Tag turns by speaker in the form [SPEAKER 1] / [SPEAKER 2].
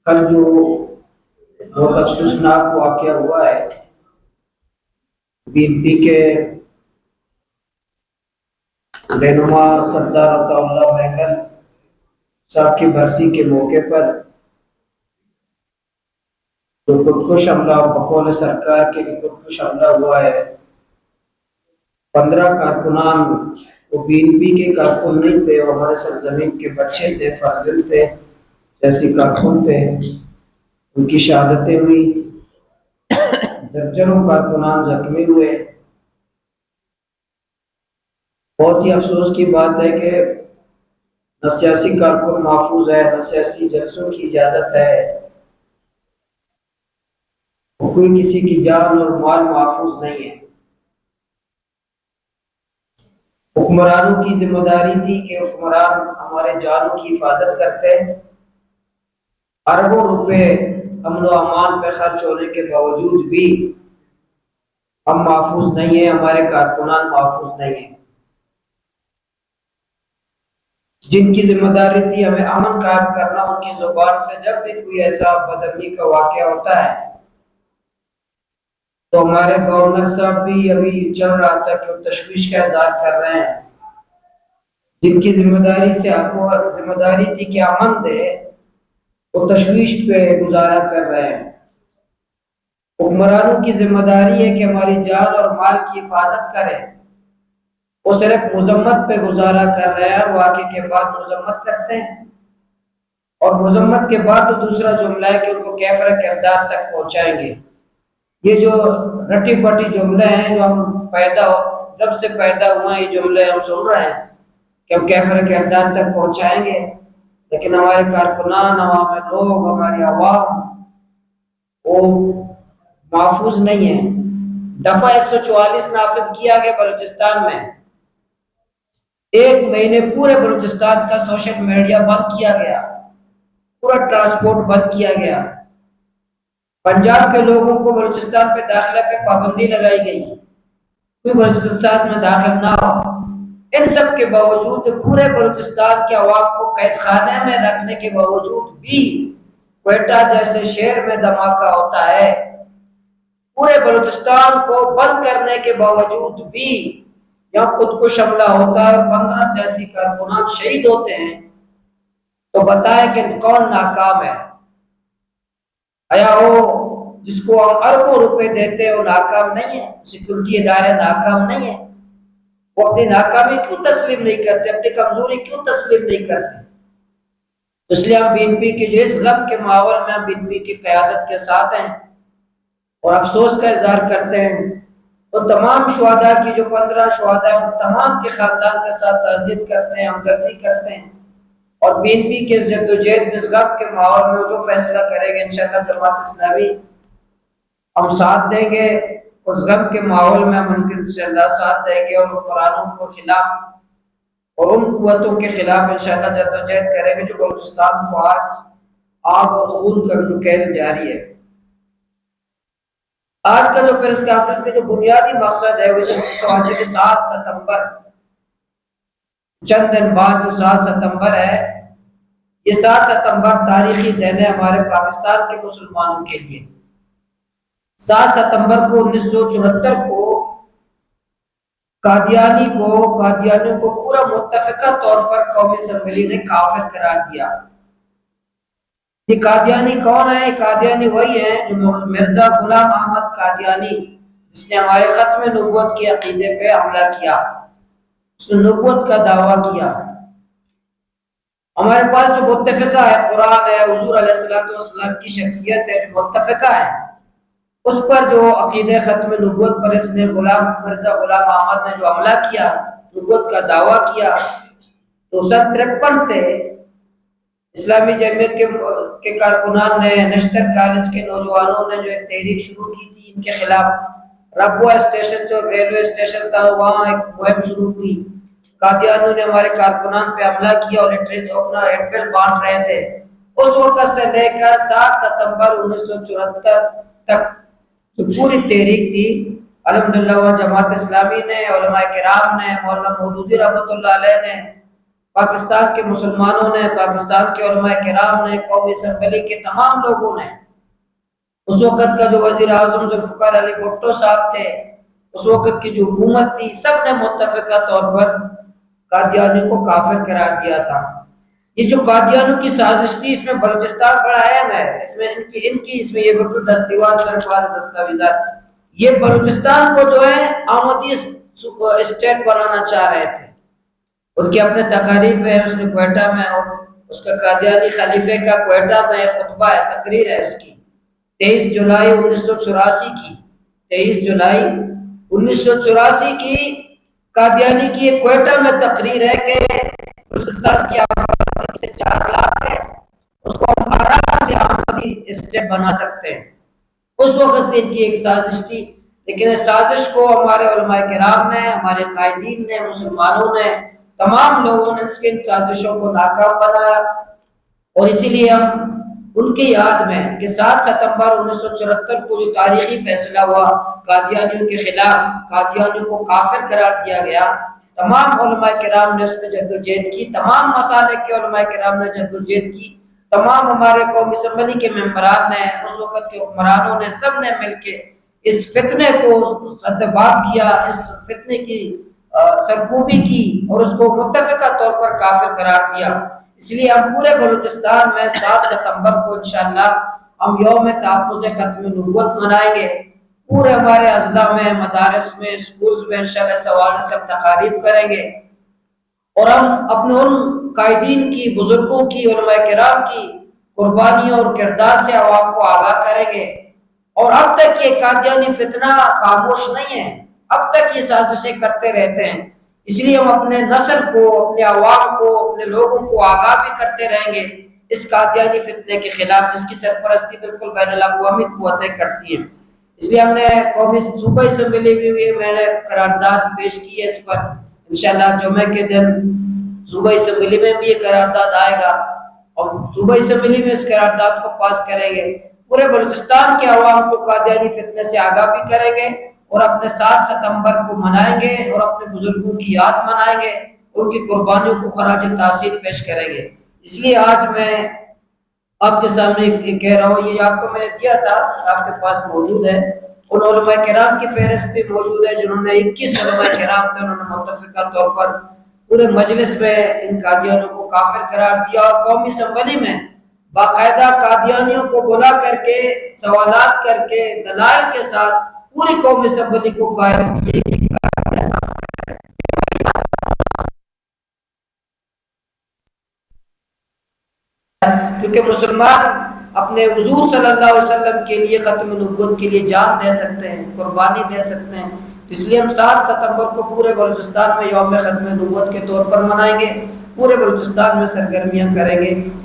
[SPEAKER 1] کل جو بہت افسوسناک واقعہ ہوا ہے BNP کے رہنما سردار عطا اللہ مہنگل صاحب کی برسی کے موقع پر جو خودکش حملہ بقول سرکار کے لیے خودکش حملہ ہوا ہے 15 کارکنان وہ BNP کے کارکن نہیں تھے، وہ ہمارے سرزمین کے بچے تھے، فاضل تھے، سیاسی کارکن تھے، ان کی شہادتیں ہوئی، درجنوں کارکنان زخمی ہوئے۔ بہت ہی افسوس کی بات ہے کہ نہ سیاسی کارکن محفوظ ہے، نہ سیاسی جلسوں کی اجازت ہے، کوئی کسی کی جان اور مال محفوظ نہیں ہے۔ حکمرانوں کی ذمہ داری تھی کہ حکمران ہمارے جانوں کی حفاظت کرتے، اربوں روپے امن و امان پہ خرچ ہونے کے باوجود بھی ہم محفوظ نہیں ہیں، ہمارے کارکنان محفوظ نہیں ہیں۔ جن کی ذمہ داری تھی ہمیں امن قائم کرنا، ان کی زبان سے جب بھی کوئی ایسا بدامنی کا واقعہ ہوتا ہے تو ہمارے گورنر صاحب بھی ابھی چل رہا تھا کہ وہ تشویش کا اظہار کر رہے ہیں۔ جن کی ذمہ داری سے ذمہ داری تھی کہ امن دے، وہ تشویش پہ گزارا کر رہے ہیں۔ حکمرانوں کی ذمہ داری ہے کہ ہماری جان اور مال کی حفاظت کریں، وہ صرف مذمت پہ گزارا کر رہے ہیں، اور واقعے کے بعد مذمت کرتے ہیں، اور مذمت کے بعد تو دوسرا جملہ ہے کہ ان کو کیفر کردار تک پہنچائیں گے۔ یہ جو رٹی پٹی جملے ہیں جو ہم جب سے پیدا ہوئے ہیں، یہ جملے ہم سن رہے ہیں کہ ہم کیفر کردار تک پہنچائیں گے، لیکن ہمارے کارکنان، عوام لوگ، ہماری عوام وہ محفوظ نہیں ہے۔ دفعہ 144 نافذ کیا گیا بلوچستان میں، 1 مہینے پورے بلوچستان کا سوشل میڈیا بند کیا گیا، پورا ٹرانسپورٹ بند کیا گیا، پنجاب کے لوگوں کو بلوچستان پہ داخلے پہ پابندی لگائی گئی، کوئی بلوچستان میں داخل نہ ہو۔ ان سب کے باوجود پورے بلوچستان کے عوام کو قید خانے میں رکھنے کے باوجود بھی کوئٹہ جیسے شہر میں دھماکہ ہوتا ہے، پورے بلوچستان کو بند کرنے کے باوجود بھی یہاں خودکش حملہ ہوتا ہے اور 15 سیاسی کارکنان شہید ہوتے ہیں، تو بتائیں کہ کون ناکام ہے؟ آیا وہ جس کو ہم اربوں روپے دیتے ہیں وہ ناکام نہیں ہے؟ سیکورٹی ادارے ناکام نہیں ہیں؟ وہ اپنی ناکامی کیوں تسلیم نہیں کرتے، اپنی کمزوری کیوں تسلیم نہیں کرتے؟ اس لیے ہم BNP کے جو اس غم کے ماحول میں ہم BNP کی قیادت کے ساتھ ہیں اور افسوس کا اظہار کرتے ہیں، اور تمام شہداء کی جو 15 شہداء ہیں ان تمام کے خاندان کے ساتھ تعزیت کرتے ہیں، ہمدردی کرتے ہیں، اور BNP کے جدوجہد اس غم کے ماحول میں جو فیصلہ کرے گا انشاءاللہ جماعت اسلامی ہم ساتھ دیں گے، اس غم کے ماحول میں ہم ان کے انشاءاللہ ساتھ دیں گے، اور قرآنوں کو خلاف اور ان قوتوں کے خلاف انشاءاللہ جدوجہد کریں گے جو بلوچستان کو آج آگ اور خون کا جو کھیل جاری ہے۔ آج کا جو پریس کانفرنس کا جو بنیادی مقصد ہے وہ سمجھے کہ 7 ستمبر چند دن بعد جو 7 ستمبر ہے، یہ 7 ستمبر تاریخی دن ہے ہمارے پاکستان کے مسلمانوں کے لیے۔ 7 ستمبر کو 1974 کو قادیانیوں کو پورا متفقہ طور پر قومی اسمبلی نے کافر قرار دیا۔ یہ قادیانی کون ہے؟ قادیانی وہی ہیں جو مرزا غلام احمد قادیانی جس نے ہمارے ختم نبوت کے عقیدے پہ حملہ کیا، اس نے نبوت کا دعویٰ کیا۔ ہمارے پاس جو متفقہ ہے قرآن ہے، حضور علیہ السلام کی شخصیت ہے جو متفقہ ہے، اس پر جو عقیدہ ختم نبوت پر اس نے مرزا غلام احمد نے جو حملہ کیا، نبوت کا دعویٰ کیا، تو 1953 سے اسلامی جمعیت کے کارکنان نے، نشتر کالج کے نوجوانوں نے جو ایک تحریک شروع کی تھی ان کے خلاف۔ ربوہ اسٹیشن جو ریلوے اسٹیشن تھا وہاں ایک مہم شروع ہوئی، قادیانیوں نے ہمارے کارکنان پہ حملہ کیا اور جو اپنا ہیڈ بیل باندھ رہے تھے، اس وقت سے لے کر 7 ستمبر 1974 تک جو پوری تحریک تھی، الحمدللہ وہ جماعت اسلامی نے، علماء کرام نے، مولانا مودودی رحمۃ اللہ علیہ نے، پاکستان کے مسلمانوں نے، پاکستان کے علماء کرام نے، قومی اسمبلی کے تمام لوگوں نے، اس وقت کا جو وزیر اعظم ذوالفقار علی بھٹو صاحب تھے، اس وقت کی جو حکومت تھی، سب نے متفقہ طور پر قادیانیوں کو کافر قرار دیا تھا۔ یہ جو قادیانیوں کی سازش تھی، اس میں بلوچستان بڑا اہم ہے، اس میں اس میں یہ بالکل دستاویزات، یہ بلوچستان کو جو ہے آمدی اسٹیٹ بنانا چاہ رہے تھے۔ ان کے اپنے تقاریر میں، اس نے کوئٹہ میں، اور اس کا قادیانی خلیفے کا کوئٹہ میں خطبہ ہے، تقریر ہے اس کی 23 جولائی 1984 کی، 23 جولائی 1984 کی قادیانی کی ایک کوئٹہ میں تقریر ہے کہ بلوچستان کی آبادی سے 4 لاکھ ہے، اس کو ہم آرام سے آمدی اسٹیٹ بنا سکتے ہیں۔ اس وقت ان کی ایک سازش تھی، لیکن اس سازش کو ہمارے علماء کرام نے، ہمارے قائدین نے، مسلمانوں نے، تمام لوگوں نے اس کے ان سازشوں کو ناکام بنایا، اور اسی لیے ہم ان کی یاد میں کہ 7 ستمبر 1974 کو جو تاریخی فیصلہ ہوا قادیانیوں کے خلاف، قادیانیوں کو کافر قرار دیا گیا، تمام علماء کرام نے اس میں جدوجہد کی، تمام مسالک کے علماء کرام نے جدوجہد کی، تمام ہمارے قومی اسمبلی کے ممبران نے، اس وقت کے حکمرانوں نے، سب نے مل کے اس فتنے کو سدباب کیا، اس فتنے کی سرکوبی کی، اور اس کو متفقہ طور پر کافر قرار دیا۔ اس لیے ہم پورے بلوچستان میں 7 ستمبر کو انشاءاللہ ہم یوم تحفظ ختم نبوت منائیں گے۔ پورے ہمارے اضلاع میں، مدارس میں، اسکولز میں انشاءاللہ سوال سب تقاریب کریں گے، اور ہم اپنے ان قائدین کی، بزرگوں کی، علماء کرام کی قربانیوں اور کردار سے عوام کو آگاہ کریں گے۔ اور اب تک یہ قادیانی فتنہ خاموش نہیں ہے، اب تک یہ سازشیں کرتے رہتے ہیں، اس لیے ہم اپنے نسل کو، اپنے عوام کو، اپنے لوگوں کو آگاہ بھی کرتے رہیں گے اس قادیانی فتنے کے خلاف، جس کی سرپرستی بالکل بین الاقوامی قوتیں کرتی ہیں۔ اس لیے ہم نے قومی صوبائی اسمبلی میں بھی میں نے قرارداد پیش کی ہے اس پر، انشاءاللہ جمعہ کے دن صوبائی اسمبلی میں بھی یہ قرارداد آئے گا، اور صوبائی اسمبلی میں اس قرارداد کو پاس کریں گے، پورے بلوچستان کے عوام کو قادیانی فتنے سے آگاہ بھی کریں گے، اور اپنے 7 ستمبر کو منائیں گے، اور اپنے بزرگوں کی یاد منائیں گے، ان کی قربانیوں کو خراج تحسین پیش کریں گے۔ اس لیے آج میں آپ کے سامنے یہ کہہ رہا ہوں، یہ آپ کو میں نے دیا تھا، آپ کے پاس موجود ہے، ان علماء کرام کی فہرست بھی موجود ہے جنہوں نے 21 علماء کرام تھے، انہوں نے متفقہ طور پر پورے مجلس میں ان قادیانیوں کو کافر قرار دیا، اور قومی اسمبلی میں باقاعدہ قادیانیوں کو بلا کر کے، سوالات کر کے، دلائل کے ساتھ پوری قومی اسمبلی کو قائل کیے کہ کیونکہ مسلمان اپنے حضور صلی اللہ علیہ وسلم کے لیے، ختم نبوت کے لیے جان دے سکتے ہیں، قربانی دے سکتے ہیں، تو اس لیے ہم 7 ستمبر کو پورے بلوچستان میں یوم ختم نبوت کے طور پر منائیں گے، پورے بلوچستان میں سرگرمیاں کریں گے۔